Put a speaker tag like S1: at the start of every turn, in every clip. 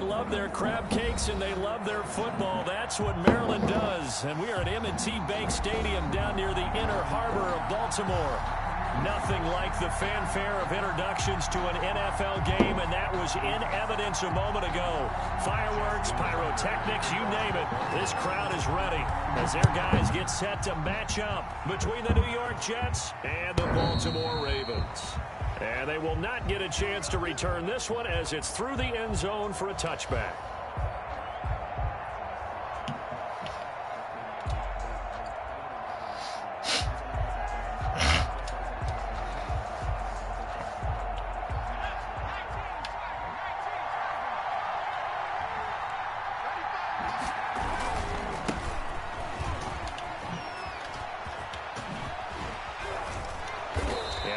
S1: love their crab cakes and they love their football. That's what Maryland does. And we are at M&T Bank Stadium down near the Inner Harbor of Baltimore. Nothing like the fanfare of introductions to an NFL game, and that was in evidence a moment ago. Fireworks, pyrotechnics, you name it. This crowd is ready as their guys get set to match up between the New York Jets and the Baltimore Ravens. And they will not get a chance to return this one as it's through the end zone for a touchback.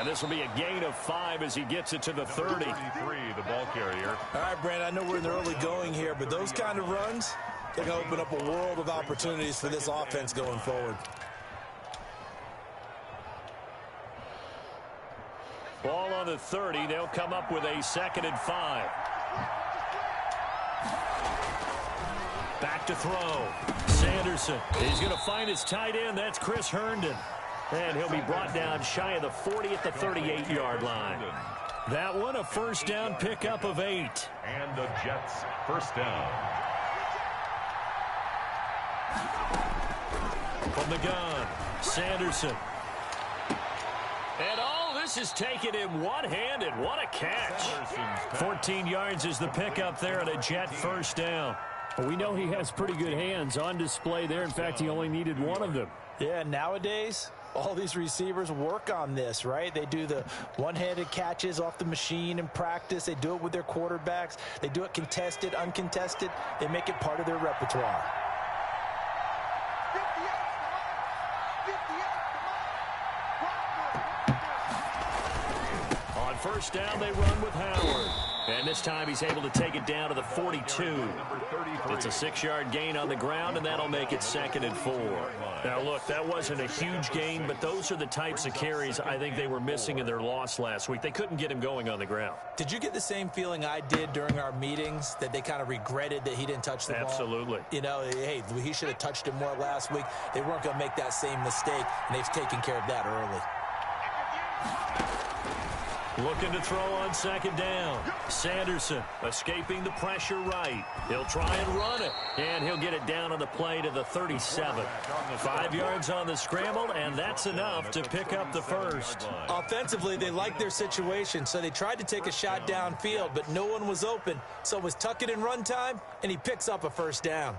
S1: This will be a gain of 5 as he gets it to the 30.
S2: 33, the ball carrier.
S3: All right, Brandon, I know we're in the early going here, but those kind of runs, they're going to open up a world of opportunities for this offense going forward.
S1: Ball on the 30. They'll come up with a 2nd and 5. Back to throw. Sanderson. He's going to find his tight end. That's Chris Herndon. And he'll be brought down shy of the 40 at the 38-yard line. That one, a first down pickup of 8.
S2: And the Jets, first down.
S1: From the gun, Sanderson. And all this is taken in one-handed. What a catch. 14 yards is the pickup there at a Jet first down.
S4: Well, we know he has pretty good hands on display there. In fact, he only needed one of them.
S3: Yeah, nowadays, all these receivers work on this, right? They do the one-handed catches off the machine in practice. They do it with their quarterbacks. They do it contested, uncontested. They make it part of their repertoire.
S1: On first down, they run with Howard. And this time he's able to take it down to the 42. It's a 6-yard gain on the ground, and that'll make it 2nd and 4. Now, look, that wasn't a huge gain, but those are the types of carries I think they were missing in their loss last week. They couldn't get him going on the ground.
S3: Did you get the same feeling I did during our meetings, that they kind of regretted that he didn't touch the ball?
S1: Absolutely.
S3: You know, hey, he should have touched it more last week. They weren't going to make that same mistake, and they've taken care of that early.
S1: Looking to throw on 2nd down. Sanderson escaping the pressure right. He'll try and run it. And he'll get it down on the play to the 37. 5 yards on the scramble, and that's enough to pick up the first.
S3: Offensively, they liked their situation, so they tried to take a shot downfield, but no one was open. So it was tuck it in run time, and he picks up a first down.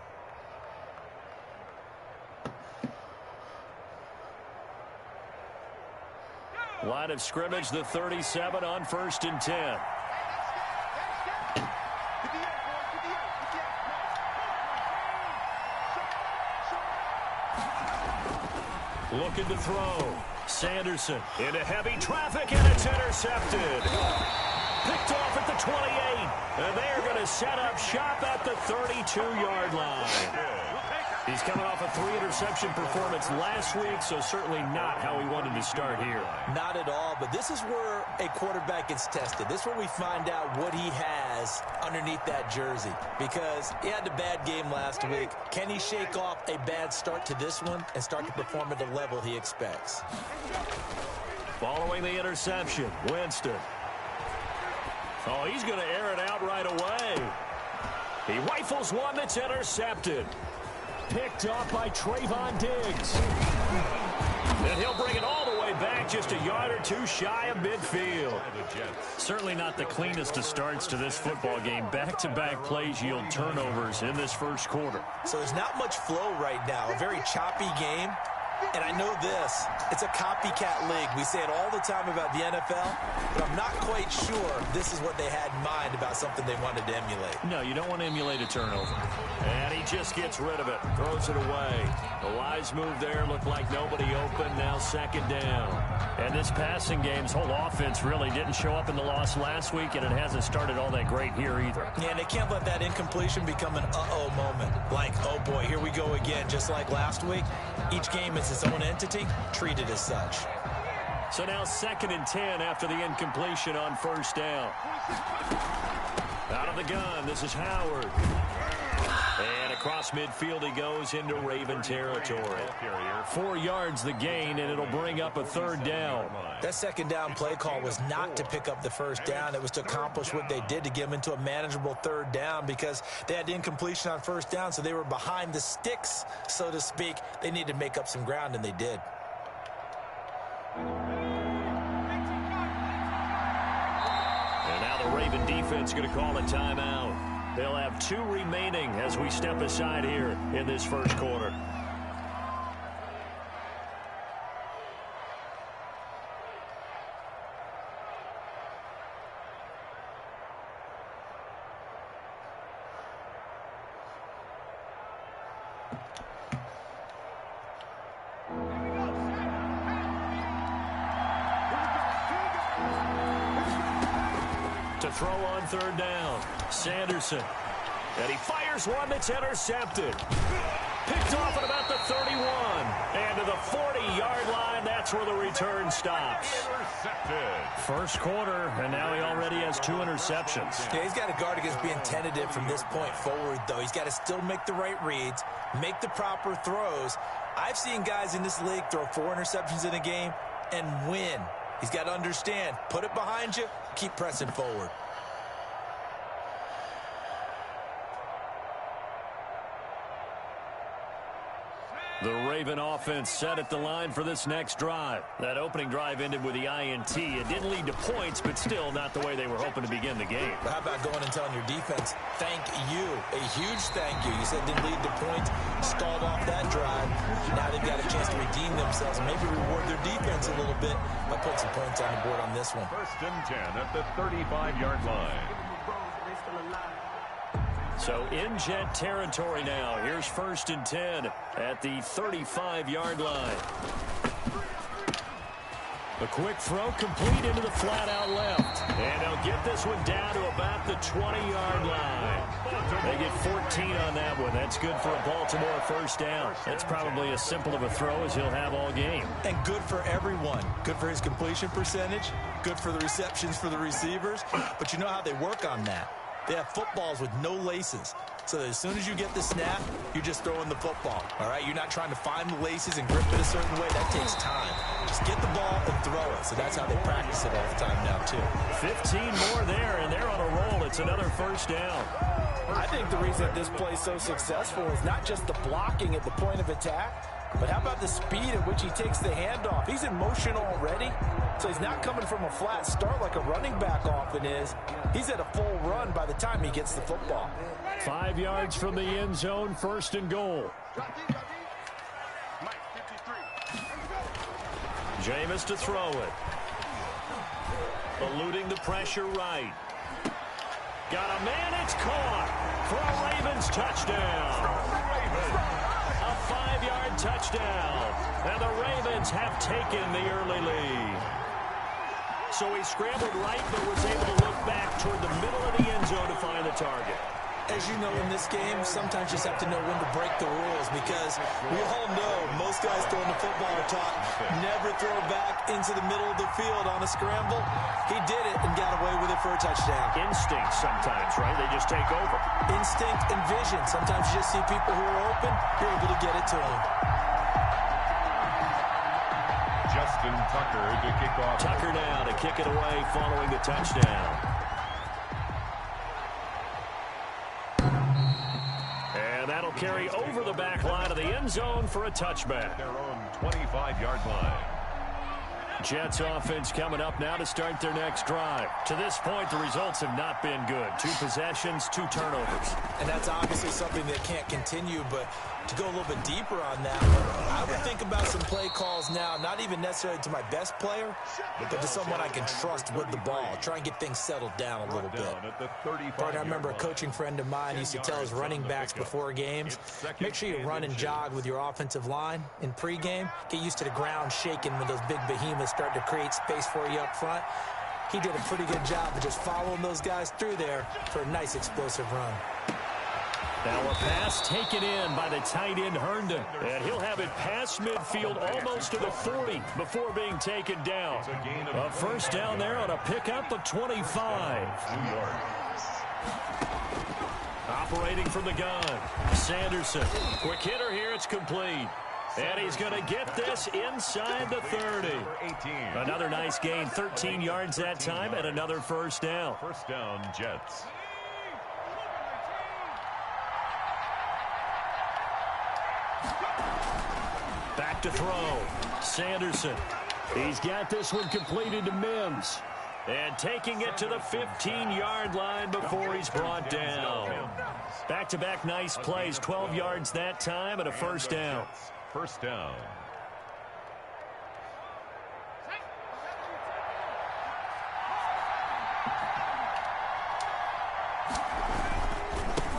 S1: Line of scrimmage, the 37 on 1st and 10. Looking to throw. Sanderson into heavy traffic, and it's intercepted. Picked off at the 28. And they're going to set up shop at the 32-yard line. He's coming off a 3-interception performance last week, so certainly not how he wanted to start here.
S3: Not at all, but this is where a quarterback gets tested. This is where we find out what he has underneath that jersey, because he had a bad game last week. Can he shake off a bad start to this one and start to perform at the level he expects?
S1: Following the interception, Winston. Oh, he's going to air it out right away. He rifles one that's intercepted. Picked off by Trayvon Diggs. And he'll bring it all the way back just a yard or two shy of midfield. Certainly not the cleanest of starts to this football game. Back-to-back plays yield turnovers in this first quarter.
S3: So there's not much flow right now. A very choppy game. And I know this, it's a copycat league. We say it all the time about the NFL, but I'm not quite sure this is what they had in mind about something they wanted to emulate.
S1: No, you don't want to emulate a turnover. And he just gets rid of it, throws it away. The wise move there, looked like nobody open, now 2nd down. And this passing game's whole offense really didn't show up in the loss last week, and it hasn't started all that great here either.
S3: Yeah, and they can't let that incompletion become an uh-oh moment. Like, oh boy, here we go again, just like last week. Each game is its own entity, treated as such.
S1: So now 2nd and 10 after the incompletion on 1st down. Out of the gun, this is Howard. And across midfield he goes into Raven territory. 4 yards the gain, and it'll bring up a third down.
S3: That second down play call was not to pick up the first down. It was to accomplish what they did, to get them into a manageable third down, because they had incompletion on first down, so they were behind the sticks, so to speak. They needed to make up some ground, and they did.
S1: And now the Raven defense going to call a timeout. They'll have 2 remaining as we step aside here in this first quarter. To throw on third down, Sanderson. And he fires one that's intercepted. Picked off at about the 31. And to the 40-yard line, that's where the return stops. First quarter, and now he already has 2 interceptions.
S3: Yeah, he's got to guard against being tentative from this point forward, though. He's got to still make the right reads, make the proper throws. I've seen guys in this league throw 4 interceptions in a game and win. He's got to understand, put it behind you, keep pressing forward.
S1: The Raven offense set at the line for this next drive. That opening drive ended with the INT. It didn't lead to points, but still not the way they were hoping to begin the game.
S3: But how about going and telling your defense, thank you, a huge thank you. You said it didn't lead to points, stalled off that drive. Now they've got a chance to redeem themselves and maybe reward their defense a little bit by putting some points on the board on this one.
S2: First and 10 at the 35-yard line.
S1: So in Jet territory now. Here's first and 10 at the 35-yard line. A quick throw complete into the flat out left. And they'll get this one down to about the 20-yard line. They get 14 on that one. That's good for a Baltimore first down. That's probably as simple of a throw as he'll have all game.
S3: And good for everyone. Good for his completion percentage. Good for the receptions for the receivers. But you know how they work on that. They have footballs with no laces. So that as soon as you get the snap, you're just throwing the football. All right? You're not trying to find the laces and grip it a certain way. That takes time. Just get the ball and throw it. So that's how they practice it all the time now, too.
S1: 15 more there, and they're on a roll. It's another first down.
S5: I think the reason that this play is so successful is not just the blocking at the point of attack, but how about the speed at which he takes the handoff? He's in motion already, so he's not coming from a flat start like a running back often is. He's at a full run by the time he gets the football.
S1: 5 yards from the end zone, first and goal. Jameis to throw it. Eluding the pressure right. Got a man, it's caught for a Ravens touchdown. A 5-yard touchdown. And the Ravens have taken the early lead. So he scrambled right, but was able to look back toward the middle of the end zone to find the target.
S3: As you know, in this game, sometimes you just have to know when to break the rules, because we all know most guys throwing the football are taught never throw back into the middle of the field on a scramble. He did it and got away with it for a touchdown.
S1: Instinct sometimes, right? They just take over.
S3: Instinct and vision. Sometimes you just see people who are open, you're able to get it to them.
S2: Justin Tucker to kick off.
S1: Tucker now to kick it away following the touchdown. And that'll carry over the back line of the end zone for a touchback.
S2: Their own 25-yard line.
S1: Jets offense coming up now to start their next drive. To this point, the results have not been good. 2 possessions, 2 turnovers.
S3: And that's obviously something that can't continue, but to go a little bit deeper on that one, I would think about some play calls now, not even necessarily to my best player, but to someone I can trust with the ball. Try and get things settled down a little bit. Partner, I remember a coaching friend of mine used to tell his running backs before games, make sure you run and jog with your offensive line in pregame. Get used to the ground shaking when those big behemoths start to create space for you up front. He did a pretty good job of just following those guys through there for a nice explosive run.
S1: Now a pass taken in by the tight end Herndon. And he'll have it past midfield almost to the 40 before being taken down. A first down there on a pickup of 25. Operating from the gun, Sanderson. Quick hitter here, it's complete. And he's going to get this inside the 30. Another nice gain, 13 yards that time, and another first down.
S2: First down, Jets.
S1: Back to throw, Sanderson. He's got this one completed to Mims. And taking it to the 15-yard line before he's brought down. Back-to-back nice plays, 12 yards that time, and a first down.
S2: First down.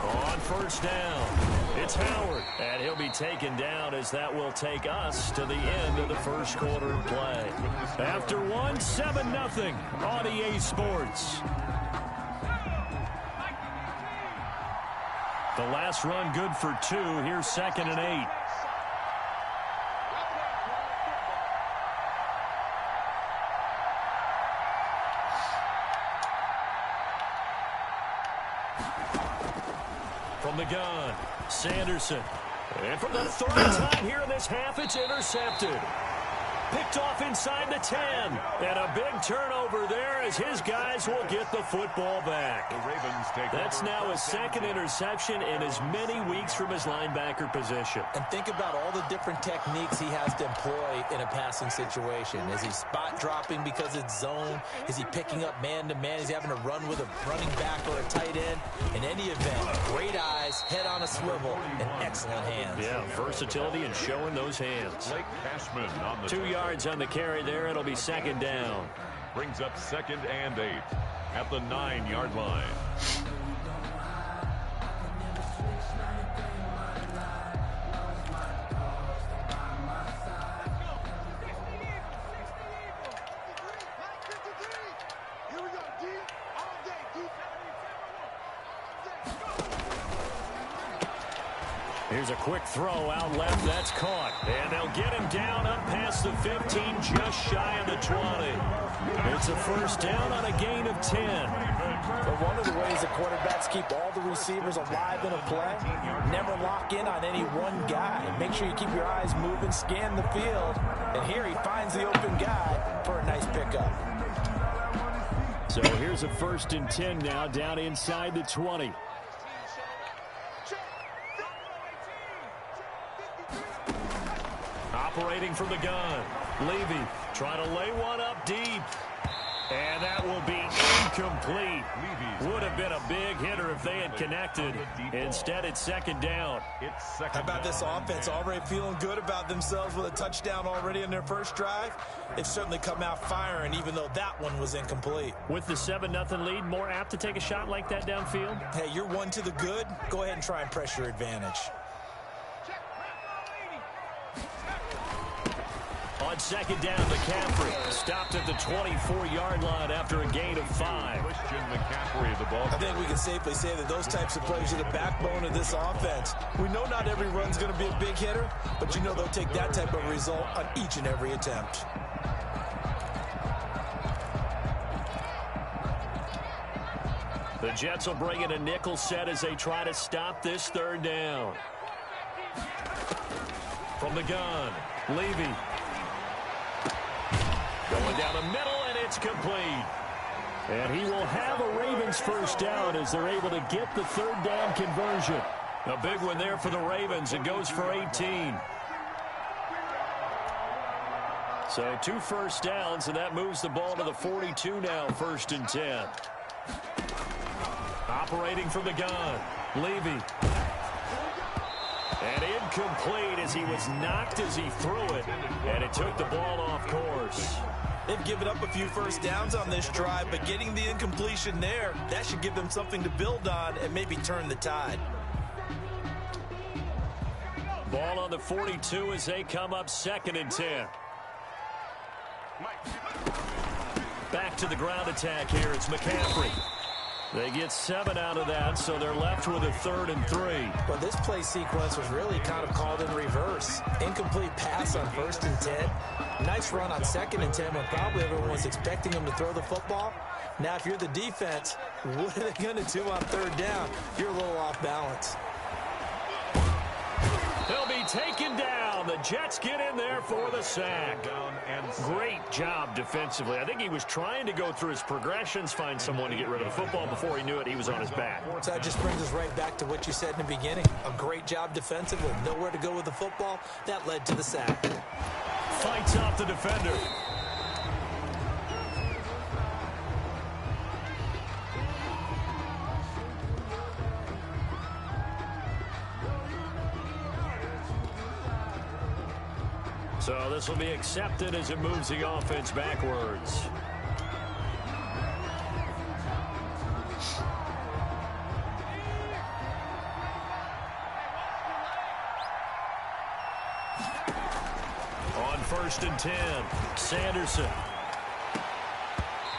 S1: On first down, it's Howard. And he'll be taken down as that will take us to the end of the first quarter of play. After one, 7-0 on EA Sports. The last run good for 2. Here's 2nd and 8. From the gun, Sanderson. And for the third time here in this half, it's intercepted. Picked off inside the 10. And a big turnover there as his guys will get the football back.
S2: The Ravens take
S1: That's now his second interception in as many weeks from his linebacker position.
S3: And think about all the different techniques he has to employ in a passing situation. Is he spot dropping because it's zone? Is he picking up man-to-man? Is he having to run with a running back or a tight end? In any event, great eyes, head on a swivel, and excellent hands.
S1: Yeah, versatility and showing those hands.
S2: Blake Cashman on the
S1: 2 yards on the carry there. It'll be second down.
S2: brings up 2nd and 8 at the 9-yard line.
S1: Here's a quick throw out left. That's caught. And they'll get him down up past the 15, just shy of the 20. It's a first down on a gain of 10.
S5: But one of the ways the quarterbacks keep all the receivers alive in a play, never lock in on any one guy. Make sure you keep your eyes moving, scan the field. And here he finds the open guy for a nice pickup.
S4: So here's a 1st and 10 now, down inside the 20.
S1: Operating from the gun. Levy trying to lay one up deep. And that will be incomplete. Would have been a big hitter if they had connected. Instead, it's second down.
S3: How about this offense already feeling good about themselves with a touchdown already in their first drive? They've certainly come out firing, even though that one was incomplete.
S1: With the 7-0 lead, more apt to take a shot like that downfield?
S3: Hey, you're one to the good. Go ahead and try and press your advantage.
S1: On second down, McCaffrey stopped at the 24-yard line after a gain of 5.
S2: Christian McCaffrey, the ball.
S3: I think we can safely say that those types of plays are the backbone of this offense. We know not every run's going to be a big hitter, but you know they'll take that type of result on each and every attempt.
S1: The Jets will bring in a nickel set as they try to stop this third down. From the gun, Levy. Going down the middle, and it's complete. And he will have a Ravens first down as they're able to get the third down conversion. A big one there for the Ravens. It goes for 18. So 2 first downs, and that moves the ball to the 42 now, 1st and 10. Operating from the gun, Levy. And incomplete as he was knocked as he threw it, and it took the ball off course.
S3: They've given up a few first downs on this drive, but getting the incompletion there, that should give them something to build on and maybe turn the tide.
S1: Ball on the 42 as they come up 2nd and 10. Back to the ground attack here. It's McCaffrey. They get 7 out of that, so they're left with a 3rd and 3.
S3: Well, this play sequence was really kind of called in reverse. Incomplete pass on 1st and 10. Nice run on 2nd and 10 when probably everyone was expecting him to throw the football. Now, if you're the defense, what are they going to do on 3rd down? You're a little off balance.
S1: He'll be taken down. The Jets get in there for the sack. Great job defensively. I think he was trying to go through his progressions, find someone to get rid of the football. Before he knew it, he was on his back.
S3: So that just brings us right back to what you said in the beginning. A great job defensively. Nowhere to go with the football. That led to the sack.
S1: Fights off the defender. So this will be accepted as it moves the offense backwards. On 1st and 10, Sanderson.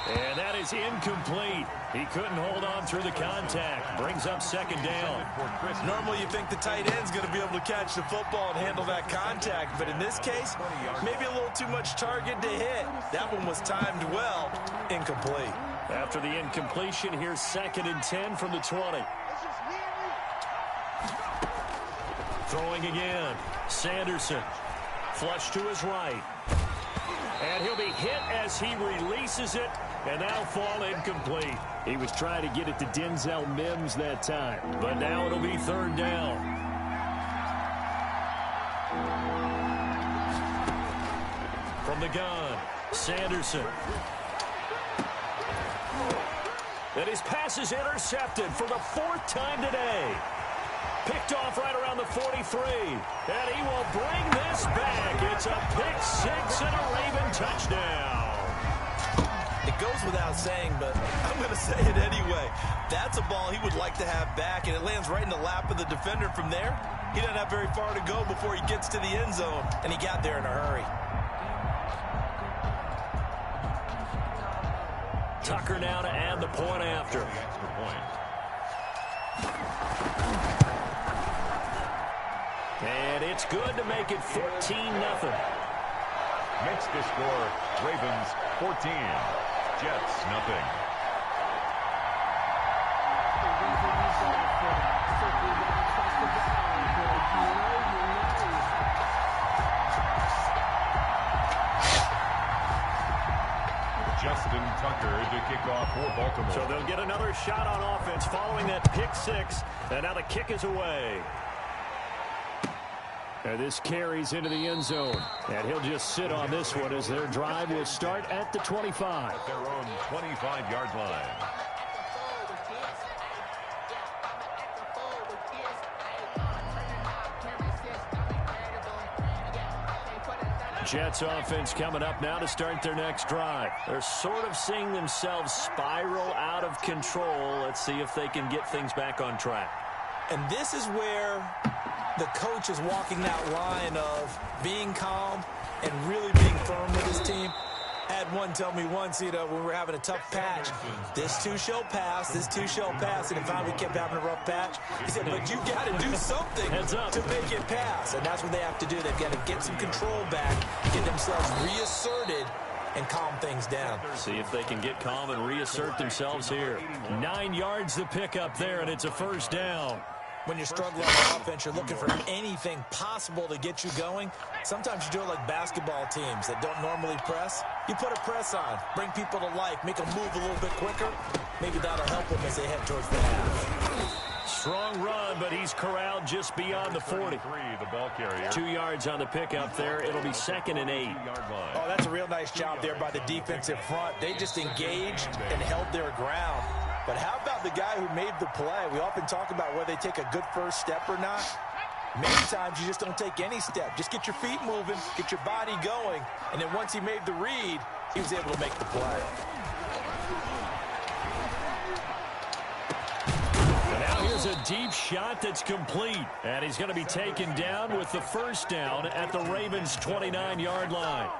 S1: And that is incomplete. He couldn't hold on through the contact. Brings up 2nd down.
S5: Normally you think the tight end's going to be able to catch the football and handle that contact. But in this case, maybe a little too much target to hit. That one was timed well. Incomplete.
S1: After the incompletion, here's 2nd and 10 from the 20. Throwing again. Sanderson. Flush to his right. And he'll be hit as he releases it. And that'll fall incomplete. He was trying to get it to Denzel Mims that time. But now it'll be 3rd down. From the gun, Sanderson. And his pass is intercepted for the 4th time today. Picked off right around the 43. And he will bring this back. It's a pick 6 and a Raven touchdown.
S5: It goes without saying, but I'm going to say it anyway. That's a ball he would like to have back, and it lands right in the lap of the defender from there. He doesn't have very far to go before he gets to the end zone, and he got there in a hurry.
S1: Tucker now to add the point after. And it's good to make it 14-0.
S2: Makes the score Ravens 14, Jets nothing. Justin Tucker to kick off for Baltimore.
S1: So they'll get another shot on offense following that pick 6. And now the kick is away. And this carries into the end zone. And he'll just sit on this one as their drive will start at the 25.
S2: At their own 25-yard line.
S1: Jets offense coming up now to start their next drive. They're sort of seeing themselves spiral out of control. Let's see if they can get things back on track.
S3: And this is where the coach is walking that line of being calm and really being firm with his team. I had one tell me once, when we were having a tough patch, this too shall pass, this too shall pass, and if finally we kept having a rough patch, he said, but you got to do something to make it pass, and that's what they have to do. They've got to get some control back, get themselves reasserted, and calm things down.
S1: See if they can get calm and reassert themselves here. 9 yards to pick up there, and it's a first down.
S3: When you're struggling on offense, you're looking for anything possible to get you going. Sometimes you do it like basketball teams that don't normally press. You put a press on, bring people to life, make them move a little bit quicker. Maybe that'll help them as they head towards the half.
S1: Strong run, but he's corralled just beyond the 40.
S2: The ball carrier.
S1: 2 yards on the pickup there. It'll be 2nd and 8.
S5: Oh, that's a real nice job there by the defensive front. They just engaged and held their ground. But how about the guy who made the play? We often talk about whether they take a good first step or not. Many times you just don't take any step. Just get your feet moving, get your body going, and then once he made the read, he was able to make the play.
S1: And now here's a deep shot that's complete. And he's going to be taken down with the first down at the Ravens' 29-yard line.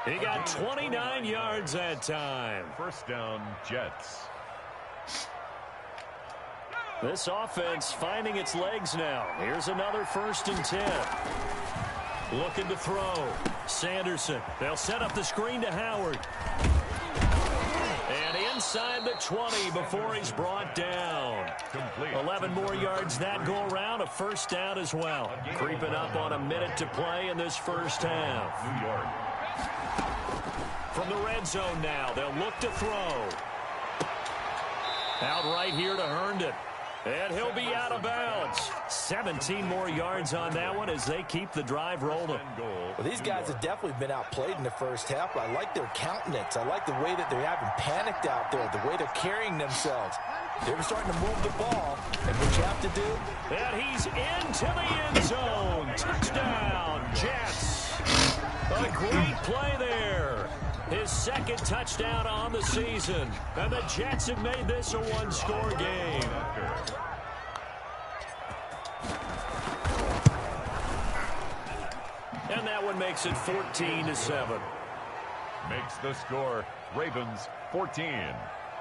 S1: He got 29 yards that time.
S2: First down, Jets.
S1: This offense finding its legs now. Here's another 1st and 10. Looking to throw. Sanderson. They'll set up the screen to Howard. And inside the 20 before he's brought down. 11 more yards that go around. A 1st down as well. Creeping up on a minute to play in this 1st half.
S2: New York.
S1: From the red zone now, they'll look to throw. Out right here to Herndon. And he'll be out of bounds. 17 more yards on that one as they keep the drive rolling.
S5: Well, these guys have definitely been outplayed in the 1st half, but I like their countenance. I like the way that they haven't panicked out there, the way they're carrying themselves. They're starting to move the ball. And what you have to do?
S1: And he's into the end zone. Touchdown, Jets. A great play there. His 2nd touchdown on the season. And the Jets have made this a 1-score game. And that one makes it 14-7.
S2: Makes the score Ravens 14,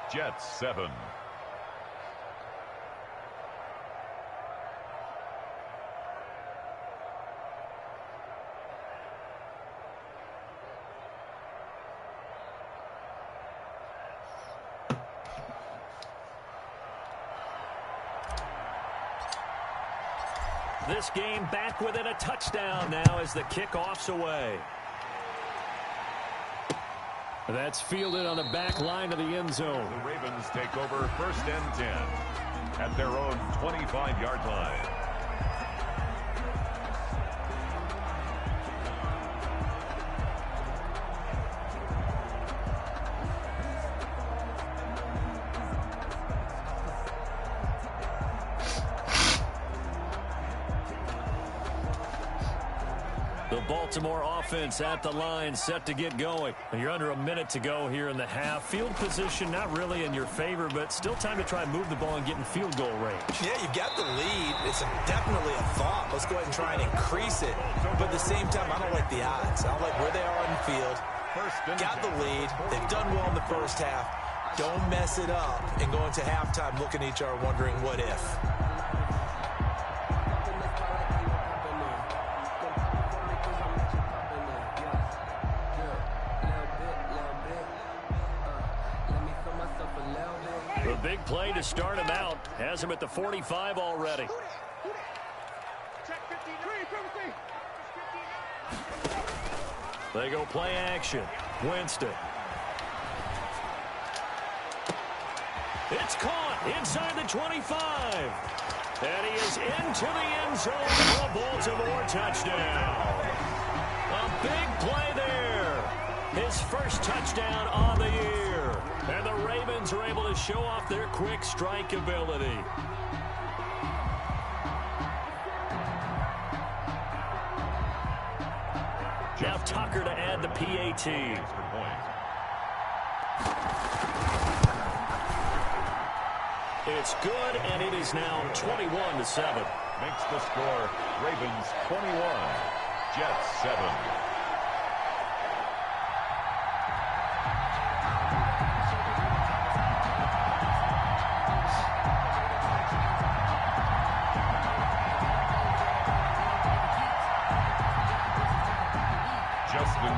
S2: Jets 7.
S1: This game back within a touchdown now as the kickoff's away. That's fielded on the back line of the end zone.
S2: The Ravens take over 1st and 10 at their own 25-yard line.
S1: The Baltimore offense at the line, set to get going. You're under a minute to go here in the half. Field position not really in your favor, but still time to try and move the ball and get in field goal range.
S3: Yeah, you've got the lead. It's definitely a thought. Let's go ahead and try and increase it. But at the same time, I don't like the odds. I don't like where they are on the field. Got the lead. They've done well in the 1st half. Don't mess it up and go into halftime looking at each other wondering what if.
S1: The big play to start him out has him at the 45 already. They go play action. Winston. It's caught inside the 25. And he is into the end zone for a Baltimore touchdown. A big play there. His 1st touchdown on the year. And the Ravens are able to show off their quick strike ability. Now Tucker to add the PAT. It's good, and it is now 21-7.
S2: Makes the score Ravens 21, Jets 7.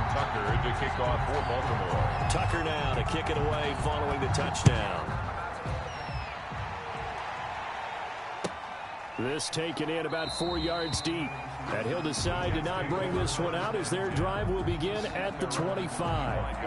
S2: Tucker to kick off for Baltimore.
S1: Tucker now to kick it away following the touchdown. This taken in about 4 yards deep. And he'll decide to not bring this one out as their drive will begin at the 25.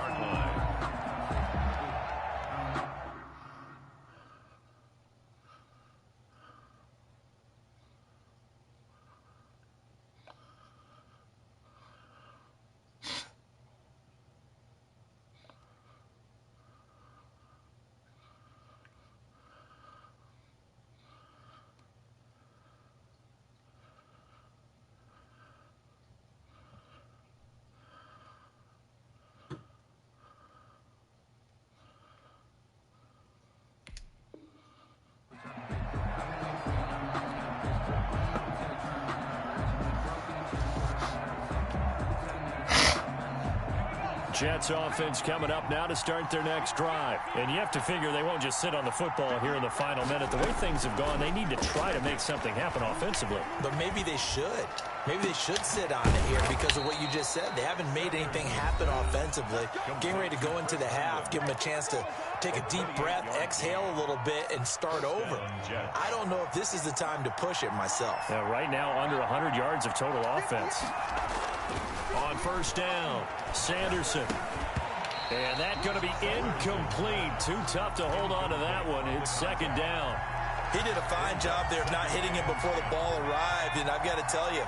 S4: Jets offense coming up now to start their next drive. And you have to figure they won't just sit on the football here in the final minute. The way things have gone, they need to try to make something happen offensively.
S3: But maybe they should. Maybe they should sit on it here because of what you just said. They haven't made anything happen offensively. Getting ready to go into the half, give them a chance to take a deep breath, exhale a little bit, and start over. I don't know if this is the time to push it myself.
S4: Yeah, right now, under 100 yards of total offense.
S1: On first down, Sanderson. And that's going to be incomplete. Too tough to hold on to that one. It's second down.
S3: He did a fine job there of not hitting him before the ball arrived, and I've got to tell you,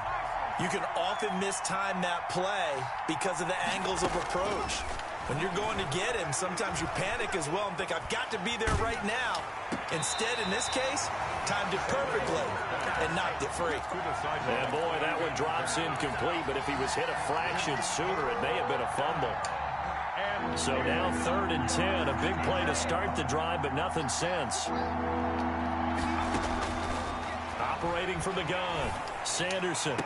S3: you can often mistime that play because of the angles of approach. When you're going to get him, sometimes you panic as well and think, I've got to be there right now. Instead, in this case, timed it perfectly and knocked it free.
S1: And boy, that one drops incomplete, but if he was hit a fraction sooner, it may have been a fumble. So now 3rd and 10, a big play to start the drive, but nothing since. Operating from the gun, Sanderson.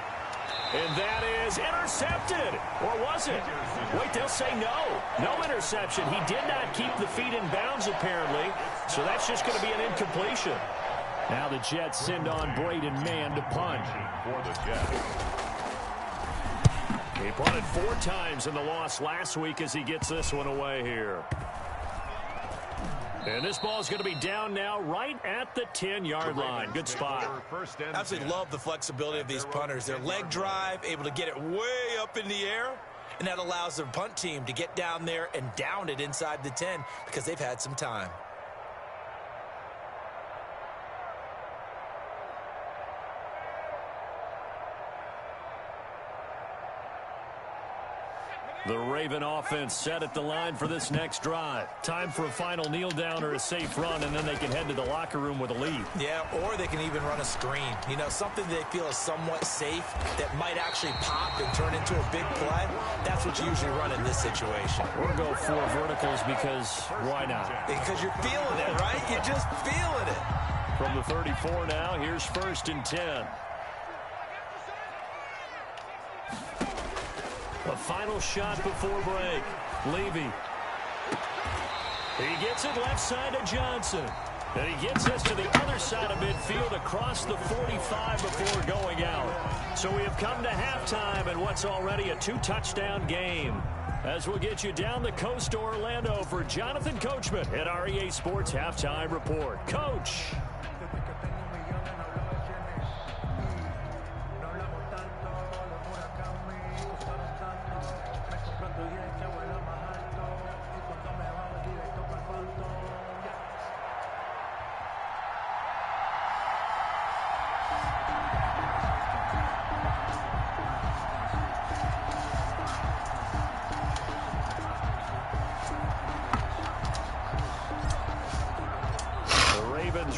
S1: And that is intercepted. Or was it? Wait, they'll say no. No interception. He did not keep the feet in bounds, apparently. So that's just going to be an incompletion.
S4: Now the Jets send on Braden Mann to punt.
S2: For the Jets.
S1: He punted 4 times in the loss last week as he gets this one away here. And this ball is going to be down now right at the 10-yard line. Good spot.
S3: Absolutely love the flexibility of these punters. Their leg drive, able to get it way up in the air, and that allows their punt team to get down there and down it inside the 10 because they've had some time.
S1: The Raven offense set at the line for this next drive. Time for a final kneel down or a safe run, and then they can head to the locker room with a lead.
S3: Yeah, or they can even run a screen. You know, something they feel is somewhat safe that might actually pop and turn into a big play. That's what you usually run in this situation.
S1: Or go 4 verticals because why not?
S3: Because you're feeling it, right? You're just feeling it.
S1: From the 34 now, here's 1st and 10. A final shot before break. Levy. He gets it left side to Johnson. And he gets this to the other side of midfield across the 45 before going out. So we have come to halftime in what's already a 2-touchdown game. As we'll get you down the coast to Orlando for Jonathan Coachman at our EA Sports Halftime Report. Coach.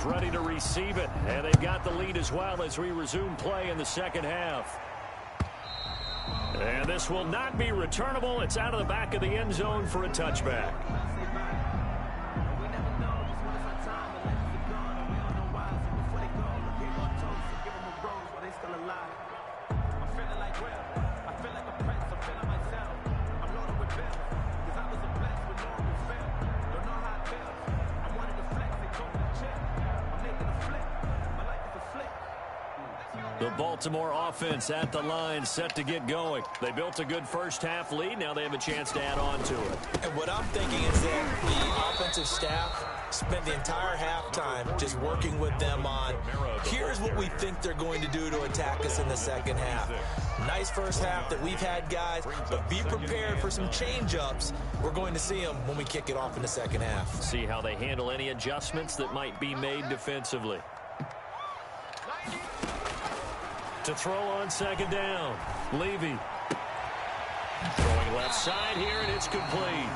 S1: Ready to receive it, and they've got the lead as well as we resume play in the second half. And this will not be returnable. It's out of the back of the end zone for a touchback. The Baltimore offense at the line, set to get going. They built a good first-half lead. Now they have a chance to add on to it.
S3: And what I'm thinking is that the offensive staff spent the entire halftime just working with them on, here's what we think they're going to do to attack us in the second half. Nice first half that we've had, guys, but be prepared for some change-ups. We're going to see them when we kick it off in the second half.
S1: See how they handle any adjustments that might be made defensively. To throw on second down, Levy. Throwing left side here, and it's complete.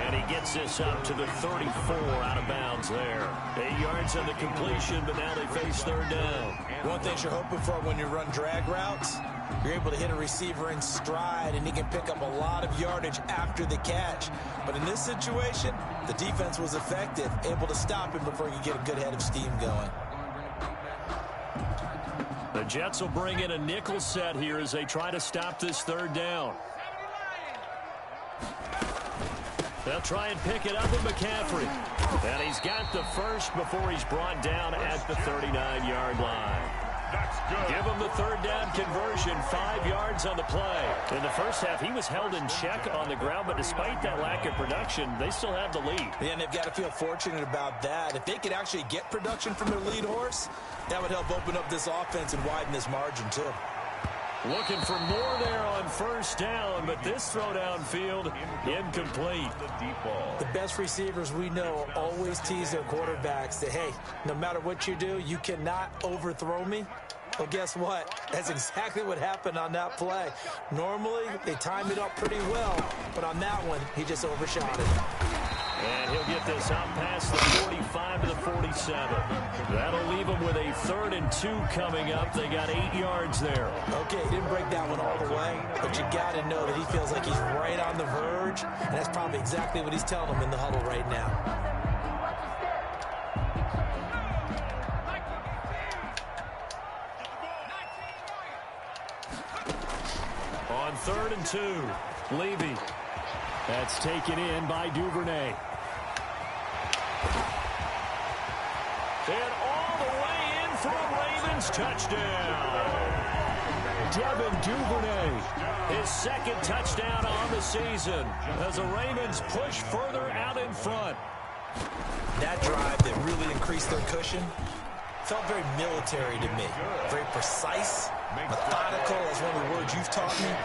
S1: And he gets this up to the 34 out of bounds there. 8 yards on the completion, but now they face third down.
S3: One thing you're hoping for when you run drag routes, you're able to hit a receiver in stride, and he can pick up a lot of yardage after the catch. But in this situation, the defense was effective, able to stop him before he could get a good head of steam going.
S1: The Jets will bring in a nickel set here as they try to stop this third down.
S4: They'll try and pick it up with McCaffrey. And he's got the first before he's brought down at the 39-yard line.
S2: That's good.
S4: Give him the third down conversion, 5 yards on the play. In the first half, he was held in check on the ground, but despite that lack of production, they still have the lead.
S5: Yeah, and they've got to feel fortunate about that. If they could actually get production from their lead horse, that would help open up this offense and widen this margin, too.
S4: Looking for more there on first down, but this throw downfield incomplete.
S5: The best receivers we know always tease their quarterbacks that, hey, no matter what you do, you cannot overthrow me. Well, guess what? That's exactly what happened on that play. Normally, they time it up pretty well, but on that one, he just overshot it.
S4: And he'll get this out past the 45 to the 47. That'll leave him with a 3rd and 2 coming up. They got 8 yards there.
S5: Okay, he didn't break that one all the way, but you got to know that he feels like he's right on the verge, and that's probably exactly what he's telling them in the huddle right now.
S4: On 3rd and 2, Levy. That's taken in by Duvernay. And all the way in for a Ravens touchdown. Devin Duvernay, his 2nd touchdown on the season as the Ravens push further out in front.
S5: That drive that really increased their cushion felt very military to me. Very precise, methodical is one of the words you've taught me.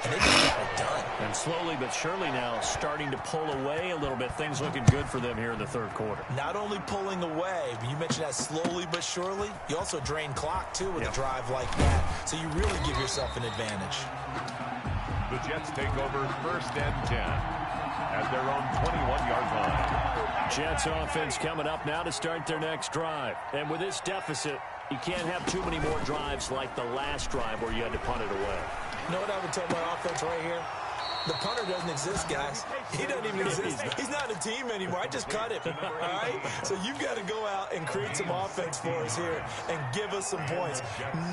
S5: And they just got it done.
S4: And slowly but surely now starting to pull away a little bit. Things looking good for them here in the 3rd quarter.
S5: Not only pulling away, but you mentioned that slowly but surely. You also drain clock, too, with a drive like that. So you really give yourself an advantage.
S2: The Jets take over 1st and 10 at their own 21-yard line.
S4: Jets offense coming up now to start their next drive. And with this deficit, you can't have too many more drives like the last drive where you had to punt it away.
S5: You know what I would tell my offense right here? The punter doesn't exist, guys. He doesn't even exist. He's not a team anymore. I just cut him, all right? So you've got to go out and create some offense for us here and give us some points.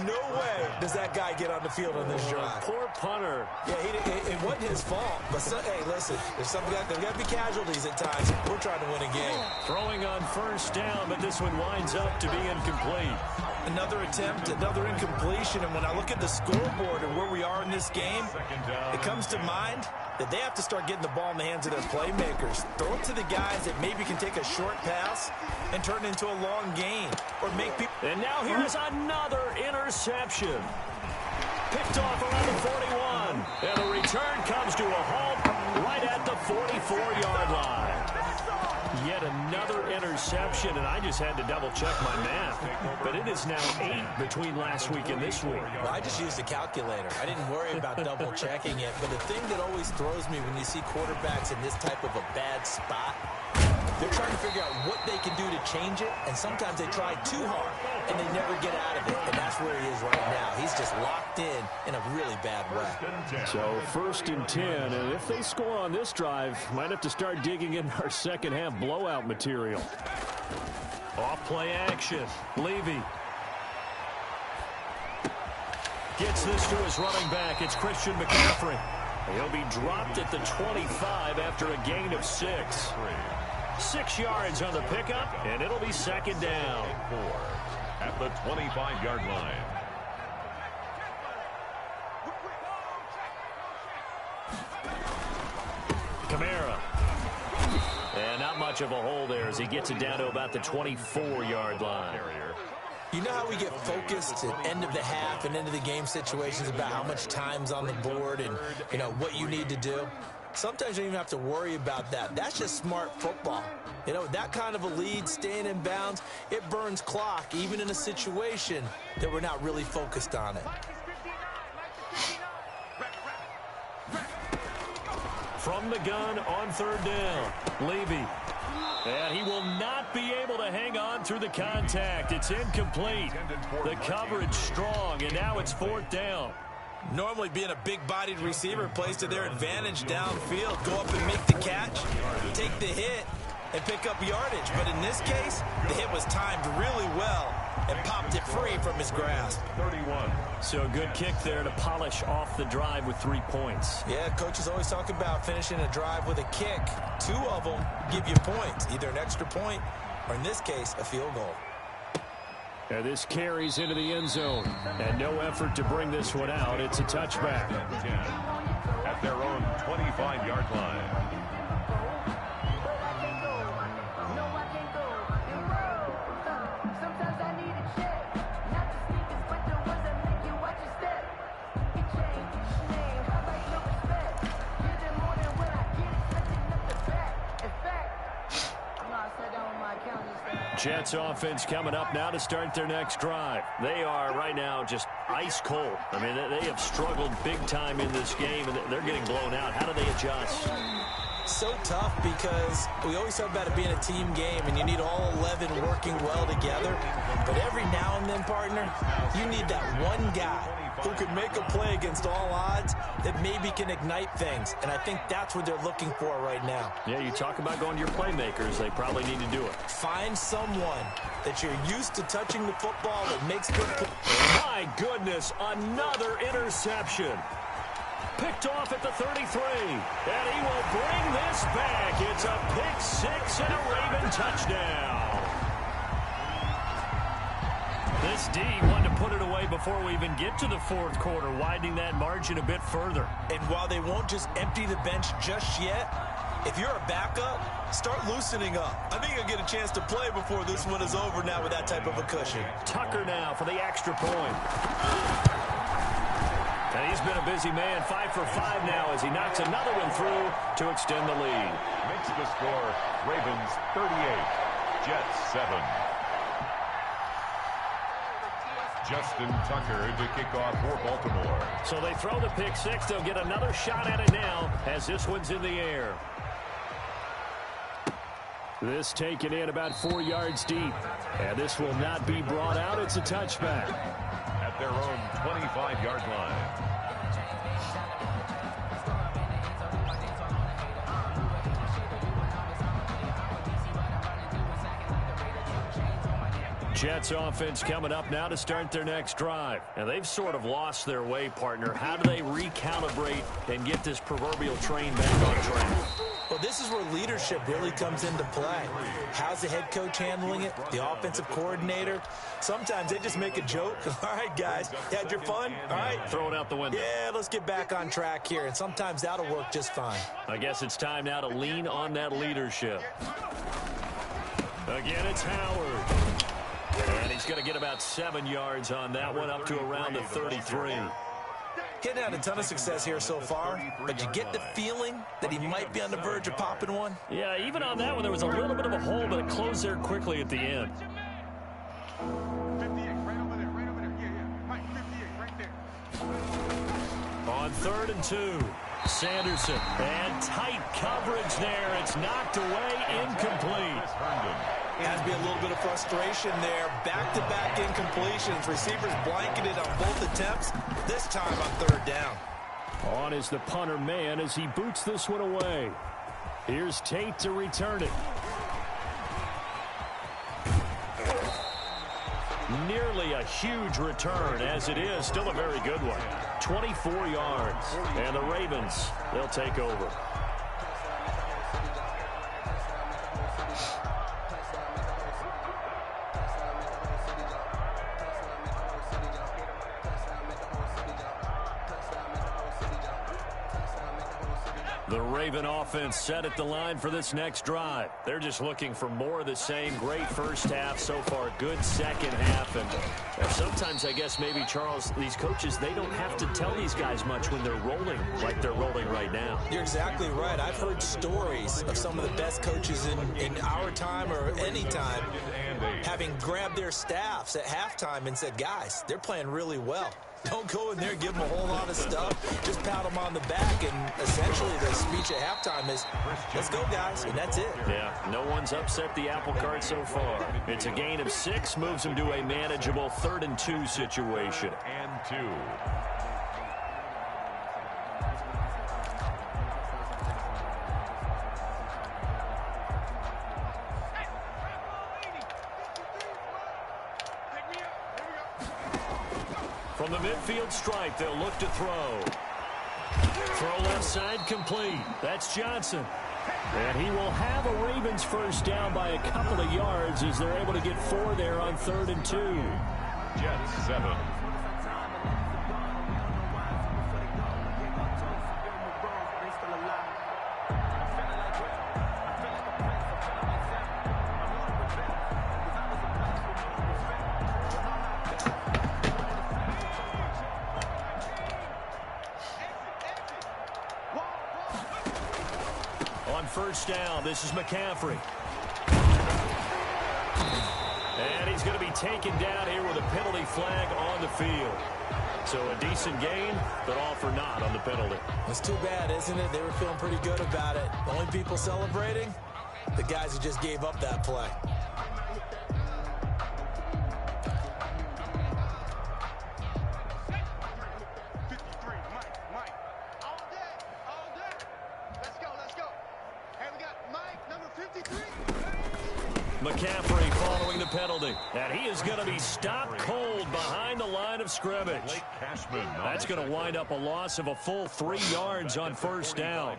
S5: No way does that guy get on the field on this drive.
S4: Poor punter.
S5: Yeah, it wasn't his fault. But, hey, listen, there's got to be casualties at times. We're trying to win a game.
S4: Throwing on first down, but this one winds up to be incomplete.
S5: Another attempt, another incompletion, and when I look at the scoreboard and where we are in this game, it comes to mind that they have to start getting the ball in the hands of their playmakers. Throw it to the guys that maybe can take a short pass and turn it into a long gain or make people.
S4: And now here's another interception. Picked off around the 41. And the return comes to a halt right at the 44-yard line. Yet another interception, and I just had to double-check my math. But it is now 8 between last week and this week.
S5: Well, I just used a calculator. I didn't worry about double-checking it. But the thing that always throws me when you see quarterbacks in this type of a bad spot, they're trying to figure out what they can do to change it, and sometimes they try too hard, and they never get out of it. And that's where he is right now. He's just locked in a really bad way.
S4: So 1st and 10, and if they score on this drive, might have to start digging in our second-half blowout material. Off-play action. Levy gets this to his running back. It's Christian McCaffrey. He'll be dropped at the 25 after a gain of 6. 6 yards on the pickup, and it'll be 2nd down.
S2: At the 25-yard line.
S4: Kamara. And not much of a hole there as he gets it down to about the 24-yard line.
S5: You know how we get focused at end of the half and end of the game situations about how much time's on the board and, you know, what you need to do? Sometimes you don't even have to worry about that. That's just smart football. You know, that kind of a lead, staying in bounds, it burns clock, even in a situation that we're not really focused on it.
S4: From the gun on 3rd down, Levy. And he will not be able to hang on through the contact. It's incomplete. The coverage strong, and now it's 4th down.
S5: Normally being a big-bodied receiver plays to their advantage downfield. Go up and make the catch, take the hit, and pick up yardage. But in this case, the hit was timed really well.
S3: and popped it free from his grasp.
S2: 31.
S1: So a good kick there to polish off the drive with 3 points.
S3: Yeah, coaches always talk about finishing a drive with a kick. 2 of them give you points, either an extra point or, in this case, a field goal.
S1: And this carries into the end zone. And no effort to bring this one out. It's a touchback.
S2: 10 at their own 25-yard line.
S1: Jets offense coming up now to start their next drive. They are right now just ice cold. I mean, they have struggled big time in this game, and they're getting blown out. How do they adjust?
S3: So tough because we always talk about it being a team game, and you need all 11 working well together. But every now and then, partner, you need that one guy who can make a play against all odds that maybe can ignite things. And I think that's what they're looking for right now.
S1: Yeah, you talk about going to your playmakers. They probably need to do it.
S3: Find someone that you're used to touching the football that makes good plays.
S1: My goodness, another interception. Picked off at the 33. And he will bring this back. It's a pick six and a Raven touchdown. This D wanted to put it away before we even get to the fourth quarter, widening that margin a bit further.
S3: And while they won't just empty the bench just yet, if you're a backup, start loosening up. I think you'll get a chance to play before this one is over now with that type of a cushion.
S1: Tucker now for the extra point. And he's been a busy man, 5 for 5 now as he knocks another one through to extend the lead.
S2: Makes the score Ravens 38, Jets 7. Justin Tucker to kick off for Baltimore.
S1: So they throw the pick six. They'll get another shot at it now as this one's in the air. This taken in about 4 yards deep. And this will not be brought out. It's a touchback.
S2: At their own 25-yard line.
S1: Jets offense coming up now to start their next drive. And they've sort of lost their way, partner. How do they recalibrate and get this proverbial train back on track?
S3: Well, this is where leadership really comes into play. How's the head coach handling it? The offensive coordinator? Sometimes they just make a joke. All right, guys, you had your fun? All right.
S1: Throw it out the window.
S3: Yeah, let's get back on track here. And sometimes that'll work just fine.
S1: I guess it's time now to lean on that leadership. Again, it's Howard. And he's going to get about 7 yards on that one, up to around the 33.
S3: Getting had a ton of success here so far, but you get the feeling that he might be on the verge of popping one.
S1: Yeah, even on that one, there was a little bit of a hole, but it closed there quickly at the end.
S6: 58, right over there, right over there. Yeah. Mike, 58, right there.
S1: On 3rd and 2, Sanderson. And tight coverage there. It's knocked away, incomplete.
S3: Has to be a little bit of frustration there. Back-to-back incompletions. Receivers blanketed on both attempts. This time on 3rd down.
S1: On is the punter man as he boots this one away. Here's Tate to return it. Nearly a huge return, as it is still a very good one. 24 yards. And the Ravens, they'll take over. The Raven offense set at the line for this next drive. They're just looking for more of the same. Great first half so far. Good second half. And sometimes, I guess, maybe, Charles, these coaches, they don't have to tell these guys much when they're rolling like they're rolling right now.
S3: You're exactly right. I've heard stories of some of the best coaches in our time or any time having grabbed their staffs at halftime and said, guys, they're playing really well. Don't go in there and give them a whole lot of stuff. Just pat them on the back, and essentially the speech at halftime is, let's go, guys, and that's it.
S1: Yeah, no one's upset the apple cart so far. It's a gain of 6, moves them to a manageable 3rd and 2 situation.
S2: And 2.
S6: Pick me
S1: From the midfield stripe, they'll look to throw. Throw left side complete. That's Johnson. And he will have a Ravens first down by a couple of yards as they're able to get 4 there on 3rd and 2.
S2: Jets 7.
S1: On first down, this is McCaffrey. And he's going to be taken down here with a penalty flag on the field. So a decent gain, but all for naught on the penalty.
S3: It's too bad, isn't it? They were feeling pretty good about it. The only people celebrating, the guys who just gave up that play.
S1: McCaffrey following the penalty. And he is going to be stopped cold behind the line of scrimmage. That's going to wind up a loss of a full 3 yards on first down.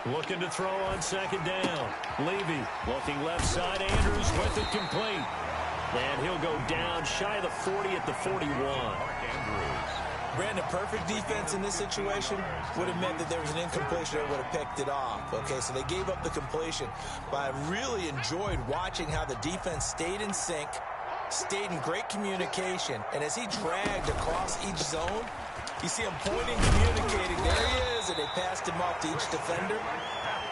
S1: Looking to throw on second down. Levy looking left side. Andrews with it complete. And he'll go down shy of the 40 at the 41.
S3: Brandon, perfect defense in this situation would have meant that there was an incompletion that would have picked it off. Okay, so they gave up the completion. But I really enjoyed watching how the defense stayed in sync, stayed in great communication. And as he dragged across each zone, you see him pointing, communicating. There he is, and they passed him off to each defender.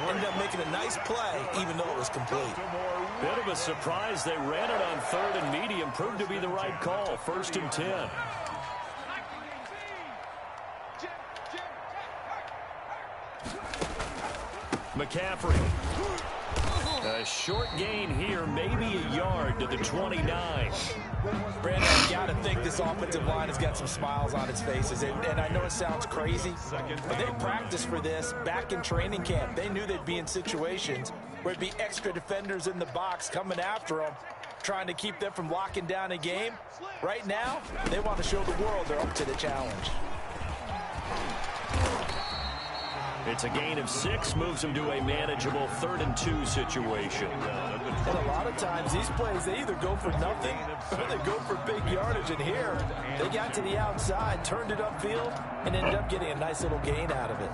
S3: Ended up making a nice play, even though it was complete.
S1: Bit of a surprise. They ran it on 3rd and medium. Proved to be the right call. 1st and 10. McCaffrey. A short gain here, maybe a yard to the 29.
S5: Brandon, I've got to think this offensive line has got some smiles on its faces. And I know it sounds crazy, but they practiced for this back in training camp. They knew they'd be in situations where it'd be extra defenders in the box coming after them, trying to keep them from locking down a game. Right now, they want to show the world they're up to the challenge.
S1: It's a gain of 6, moves them to a manageable 3rd and 2 situation.
S5: And a lot of times, these plays, they either go for nothing or they go for big yardage. And here, they got to the outside, turned it upfield, and ended up getting a nice little gain out of it.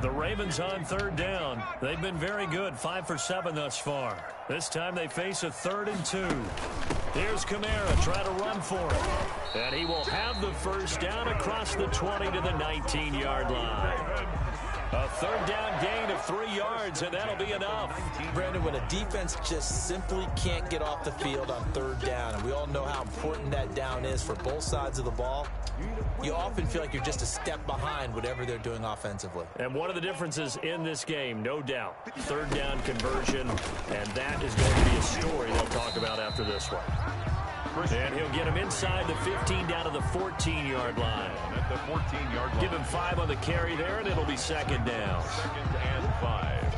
S1: The Ravens on 3rd down. They've been very good, 5 for 7 thus far. This time they face a 3rd and 2. Here's Kamara, try to run for it. And he will have the first down across the 20 to the 19-yard line. A 3rd down gain of 3 yards, and that'll be enough.
S3: Brandon, when a defense just simply can't get off the field on 3rd down, and we all know how important that down is for both sides of the ball, you often feel like you're just a step behind whatever they're doing offensively.
S1: And one of the differences in this game, no doubt, 3rd down conversion, and that is going to be a story they'll talk about after this one. And he'll get him inside the 15 down to the 14-yard line.
S2: At the 14-yard line.
S1: Give him 5 on the carry there, and it'll be 2nd down.
S2: 2nd and 5.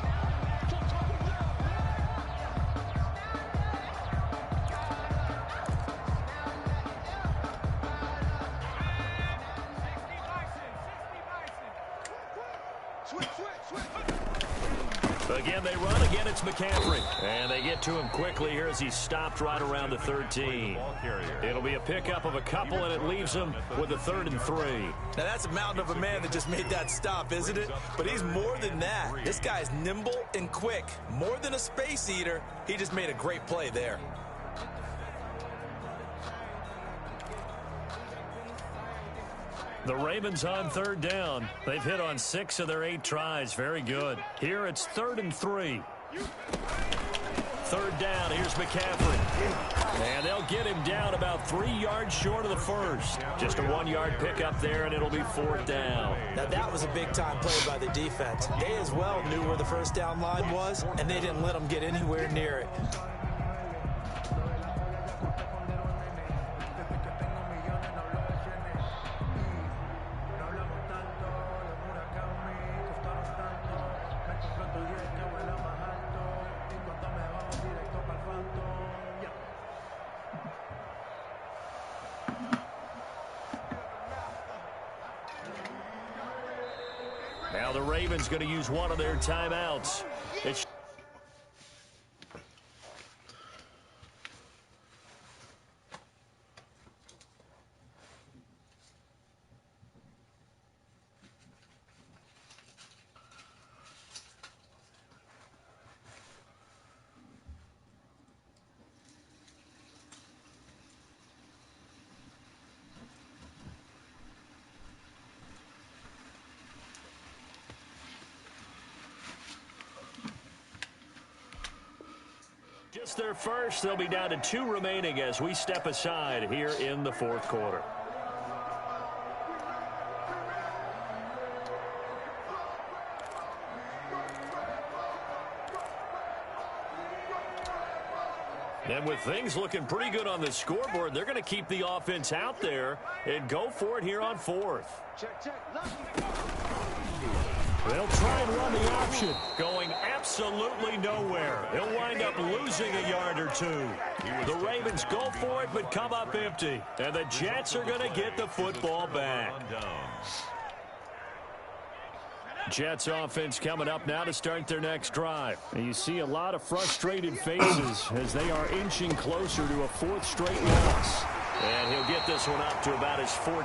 S1: Again, they run. Again, it's McCaffrey. And they get to him quickly here as he's stopped right around the 13. It'll be a pickup of a couple, and it leaves him with a 3rd and 3.
S3: Now, that's a mountain of a man that just made that stop, isn't it? But he's more than that. This guy's nimble and quick. More than a space eater, he just made a great play there.
S1: The Ravens on 3rd down. They've hit on 6 of their 8 tries. Very good. Here it's 3rd and 3. 3rd down. Here's McCaffrey. And they'll get him down about 3 yards short of the first. Just a 1-yard pickup there, and it'll be 4th down.
S3: Now, that was a big-time play by the defense. They as well knew where the first down line was, and they didn't let them get anywhere near it.
S1: Now the Ravens going to use one of their timeouts. It's just their first. They'll be down to 2 remaining as we step aside here in the fourth quarter. And with things looking pretty good on the scoreboard, they're going to keep the offense out there and go for it here on 4th. They'll try and run the option. Going absolutely nowhere. He'll wind up losing a yard or 2. The Ravens go for it but come up empty. And the Jets are going to get the football back. Jets offense coming up now to start their next drive. And you see a lot of frustrated faces as they are inching closer to a 4th straight loss. And he'll get this one up to about his 14.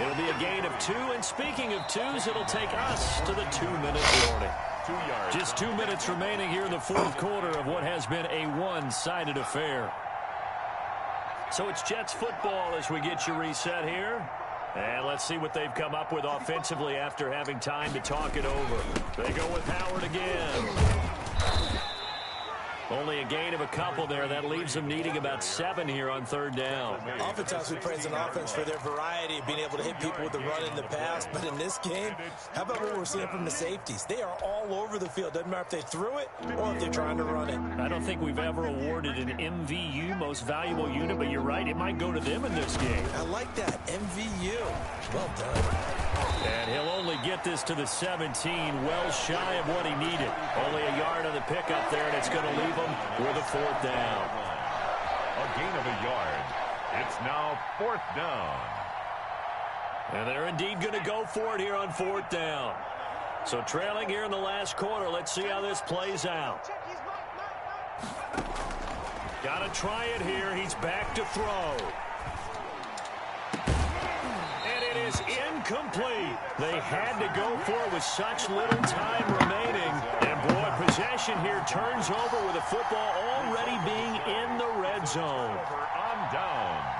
S1: It'll be a gain of 2. And speaking of 2s, it'll take us to the 2-minute warning.
S2: 2 yards.
S1: Just 2 minutes remaining here in the fourth quarter of what has been a one-sided affair. So it's Jets football as we get you reset here. And let's see what they've come up with offensively after having time to talk it over. They go with Howard again. Only a gain of a couple there. That leaves them needing about 7 here on 3rd down.
S5: Oftentimes we praise an offense for their variety of being able to hit people with the run in the pass. But in this game, how about what we're seeing from the safeties? They are all over the field. Doesn't matter if they threw it or if they're trying to run it.
S1: I don't think we've ever awarded an MVU, most valuable unit, but you're right. It might go to them in this game.
S5: I like that. MVU. Well done.
S1: And he'll only get this to the 17, well shy of what he needed. Only a yard on the pickup there, and it's going to leave him with a 4th down.
S2: A gain of a yard. It's now 4th down.
S1: And they're indeed going to go for it here on 4th down. So trailing here in the last quarter, let's see how this plays out. Got to try it here. He's back to throw. Is incomplete. They had to go for it with such little time remaining. And boy, possession here turns over with the football already being in the red zone.
S2: On downs.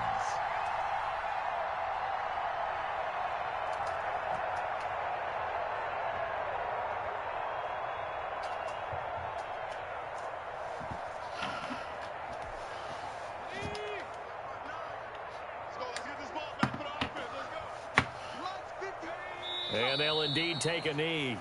S1: And they'll indeed take a knee.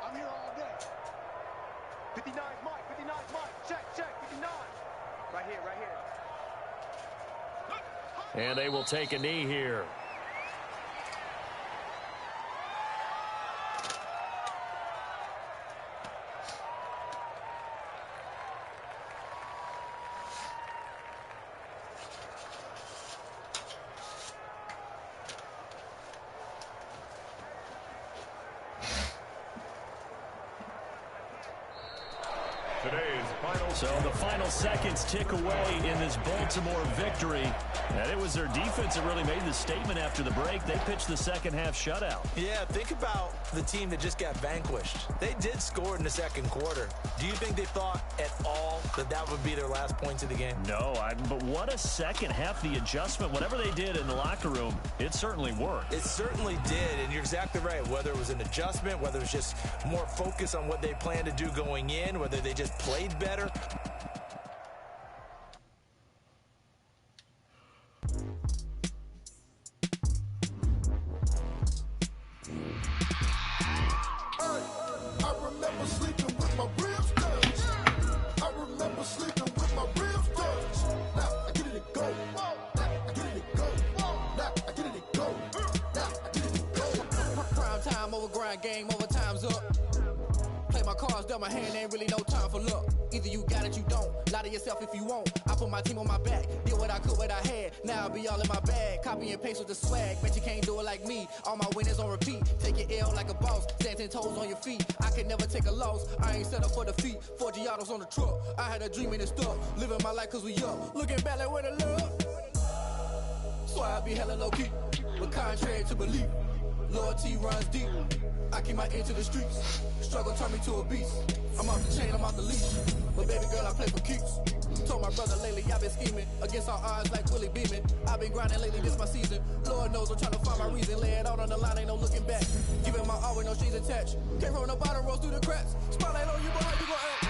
S6: I'm here all day. 59 Mike, 59 Mike. Check, 59. Right here, right here.
S1: And they will take a knee here. So the final seconds tick away in this Baltimore victory. And it was their defense that really made the statement after the break. They pitched the second half shutout.
S5: Yeah, think about the team that just got vanquished. They did score in the second quarter. Do you think they thought at all that that would be their last points of the game?
S1: No, but what a second half. The adjustment, whatever they did in the locker room, it certainly worked.
S5: It certainly did, and you're exactly right. Whether it was an adjustment, whether it was just more focus on what they planned to do going in, whether they just played better.
S7: I remember sleeping with my real mind game, overtime's up. Play my cards, dealt my hand, ain't really no time for luck. Either you got it, you don't. Lie to yourself if you won't. I put my team on my back, did what I could, what I had. Now I'll be all in my bag, copy and paste with the swag. Bet you can't do it like me. All my winners on repeat. Take your L like a boss, stand 10 toes on your feet. I can never take a loss, I ain't set up for defeat. 4 Giottos on the truck, I had a dream and it stuck. Living my life cause we up, looking back like where the love. So I be hella low key, but contrary to belief. Loyalty runs deep. I keep my ear to the streets. Struggle turn me to a beast. I'm off the chain, I'm off the leash. But baby girl, I play for keeps. Told my brother lately, I've been scheming. Against all odds like Willie Beeman. I've been grinding lately, this my season. Lord knows I'm trying to find my reason. Lay it out on the line, ain't no looking back. Giving my all with no strings attached. Came from the bottom, rose through the cracks. Spotlight on you, boy, how you gon' act?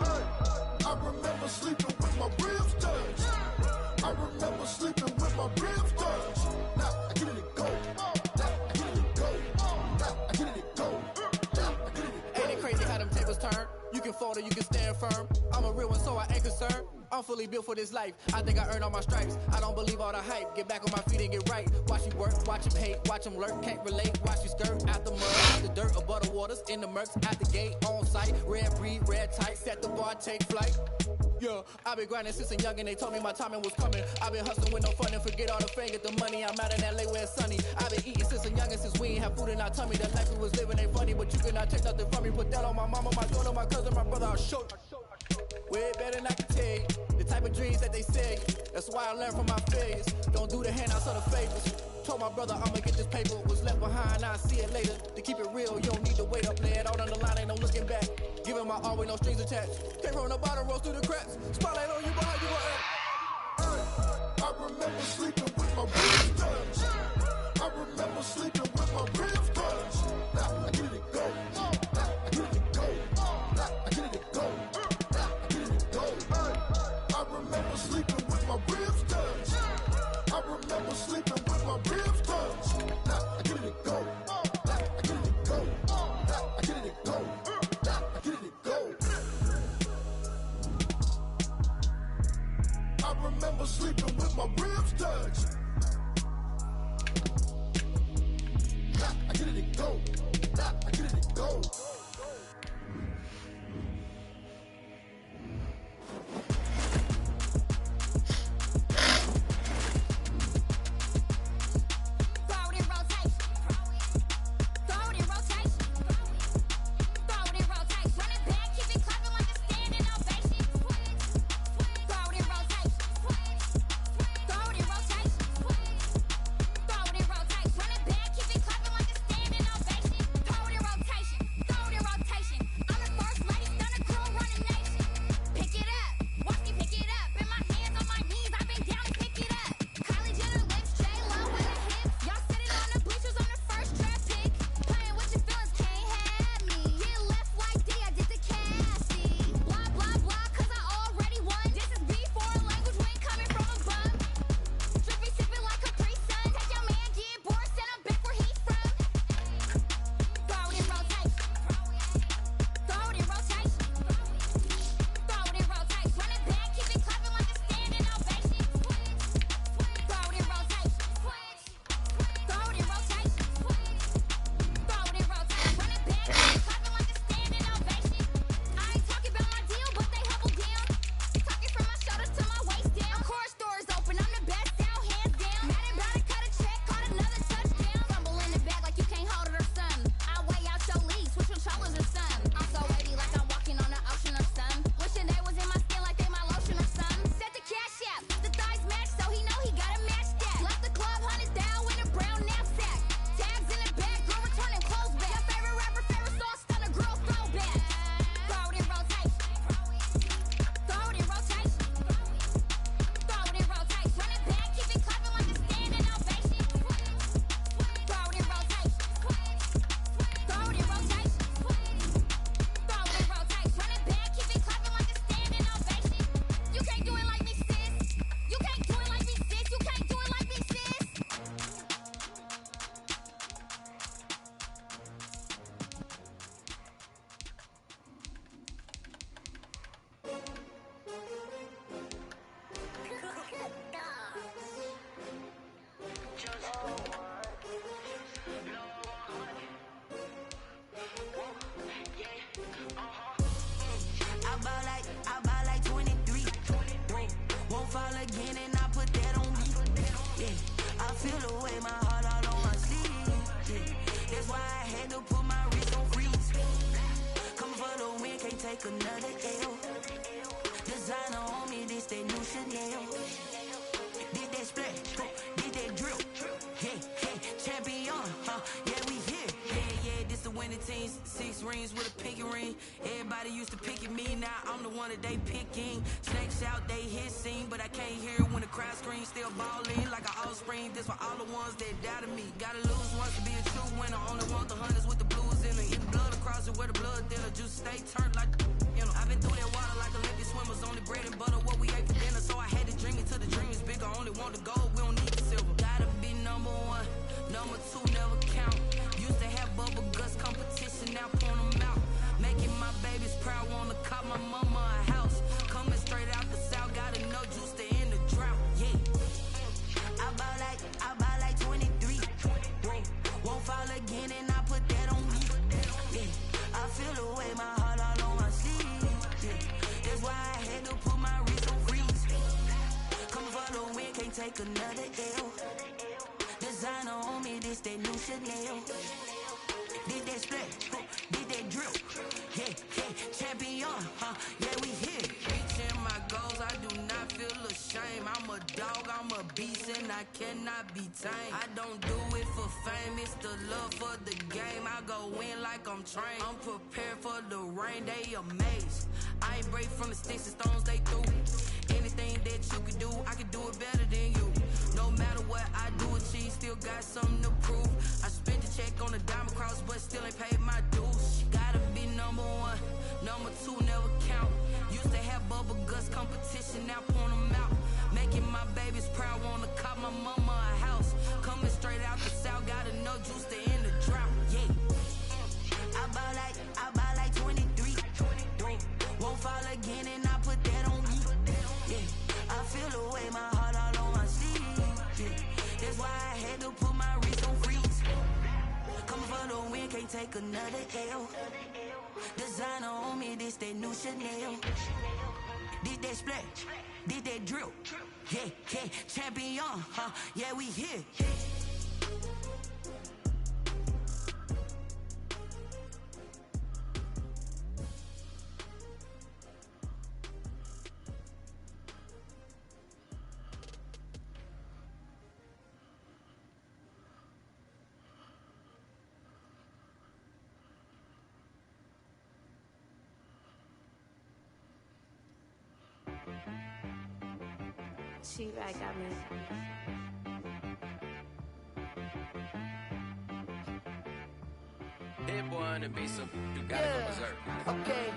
S8: Hey, I remember sleeping with my ribs touched. I remember sleeping with my ribs touched. Now I get it go.
S7: You can fold or you can stand firm. I'm a real one, so I ain't concerned. I'm fully built for this life. I think I earned all my stripes. I don't believe all the hype. Get back on my feet and get right. Watch you work, watch him hate, watch him lurk. Can't relate, watch you skirt. Out the mud, out the dirt, above the waters, in the murks, at the gate, on site. Red breed, red tight, set the bar, take flight. Yeah, I've been grinding since a young and they told me my timing was coming. I've been hustling with no fun and forget all the fame, get the money. I'm out in LA where it's sunny. I've been eating since a young and since we ain't have food in our tummy. The life we was living ain't funny, but you cannot take nothing from me. Put that on my mama, my daughter, my cousin, my brother, I'll show you. Way better than I can tell you. The type of dreams that they say. That's why I learned from my failures. Don't do the handouts or the favors. Told my brother I'ma get this paper. Was left behind, I'll see it later. To keep it real, you don't need to wait up. Lay it out on the line, ain't no looking back. Giving my all with no strings attached. Came from the bottom, rose through the cracks. Spotlight on you, boy, how you gon' act?
S8: Hey, I remember sleeping with my ribs touched. I remember sleeping with my ribs touched. Now I get it go. Now I get it go. Now I get it go. I remember sleeping with my ribs touched. I remember sleeping with my ribs touched. Now I get it go. Now I get it go. Now I get it go. Now I get it go. I remember sleeping with my ribs touched.
S9: the way my heart all on my sleeve. Yeah. That's why I had to put my wrist on freeze. Coming for the win, can't take another L. Designer on me, this that new Chanel. Did that splash, did that drill. Yeah, champion, yeah, we here. Yeah, this the winning team. 6 rings with a pinky ring. Everybody used to pick at me, now I'm the one that they picking. Snakes out, they hit scene, but I can't hear when the crowd screams. Still ballin' like an offspring. This for all the ones that doubted me. Gotta lose once to be a true winner. Only want the hunters with the blues in it. Get the blood across it where the blood thinner. Just stay turned like, you know. I've been through that water like Olympic swimmers. Only bread and butter, what we ate for dinner. So I had to dream it till the dream is bigger. Only want the gold, we don't need the silver. Gotta be number 1, number 2 never count. Used to have bubble guts competition, now point them out. Making my babies proud, wanna cop my mama a house. Coming straight out the south, got enough juice to end the drought. Yeah, I buy like 23. Won't fall again, and I put that on me. Yeah, I feel the way my heart all on my sleeve. Yeah, that's why I had to put my wrist on freeze. Coming for the win, can't take another L. Designer on me, this that new Chanel. Did that splash, did that drill. Yeah, champion, yeah, we here. Reaching my goals, I do not feel ashamed. I'm a dog, I'm a beast, and I cannot be tamed. I don't do it for fame, it's the love for the game. I go in like I'm trained. I'm prepared for the rain, they amazed. I ain't break from the sticks and stones they threw. Anything that you can do, I can do it better than you. No matter what I do achieve, still got something to prove. I spent the check on the diamond cross, but still ain't paid my dues. Gotta be number 1, number 2 never count. Used to have bubble guts competition, now point them out. Making my babies proud, wanna cop my mama a house. Coming straight out the south, got enough juice to end the drought. Yeah, I buy like 23. Won't fall again, and I put that on me. Yeah, I feel the way my heart all on my sleeve. Yeah, that's why I had to put my wrist on freeze. Coming for the win, can't take another L. Designer on me, this that new Chanel. Did that splash, did that drill. Yeah, champion, yeah, we here.
S10: She right got me.
S11: Hit one and be some, you gotta go berserk.
S9: Okay.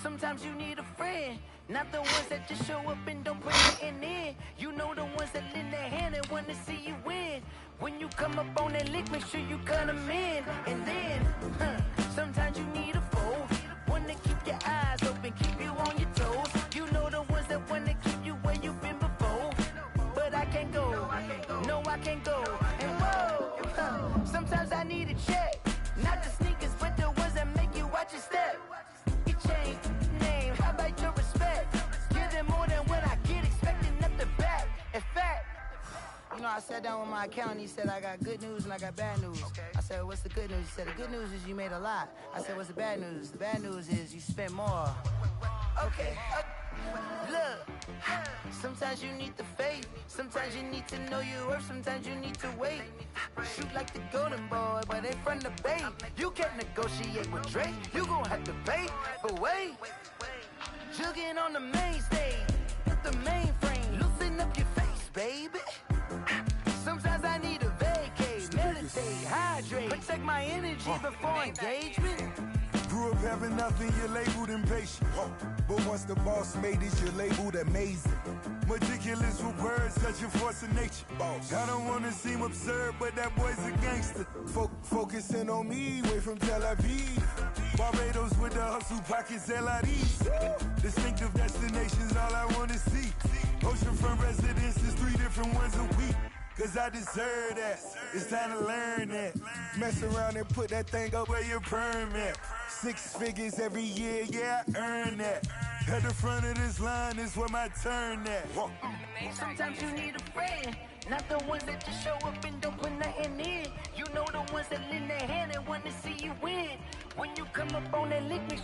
S9: Sometimes you need a friend, not the ones that just show up and don't put nothing in. You know the ones that lend their hand and want to see you win. When you come up on that lick, make sure you cut them in. And then, sometimes you need a foe, one to keep your eyes open, keep you on your toes. You know the ones that want to keep you where you've been before. But I can't go, no I can't go. And whoa, sometimes I need a check. Not the sneakers, but the ones that make you watch your step. You change name, how about your respect? Give them more than what I get, expecting nothing back. In fact, you know, I sat down with my accountant, he said I got good news and I got bad news. I said, what's the good news? He said, the good news is you made a lot. I said, what's the bad news? The bad news is you spent more. Okay. Look, sometimes you need the faith, sometimes you need to know your worth, sometimes you need to wait. Shoot like the golden boy, but ain't from the bay. You can't negotiate with Drake, you gon' have to pay. But wait, jugging on the main stage, with the mainframe, loosen up your face, baby. Sometimes I need a vacate, meditate, hydrate, protect my energy before engagement.
S8: Grew up having nothing, you're labeled impatient. But once the boss made it, you're labeled amazing. Meticulous with words, such a force of nature. I don't wanna seem absurd, but that boy's a gangster. Focusing on me, way from Tel Aviv. Barbados with the hustle pockets, LIDs. Distinctive destinations, all I wanna see. Oceanfront residences, 3 different ones a week. Cause I deserve that, it's time to learn that. Mess around and put that thing up where your permit. 6 figures every year, yeah, I earn that. At the front of this line is where my turn at.
S9: Sometimes you need a friend,
S12: Not the ones that just show up and don't put nothing in. You know the ones that lend their hand and want to see you win. When you come up on that lick, make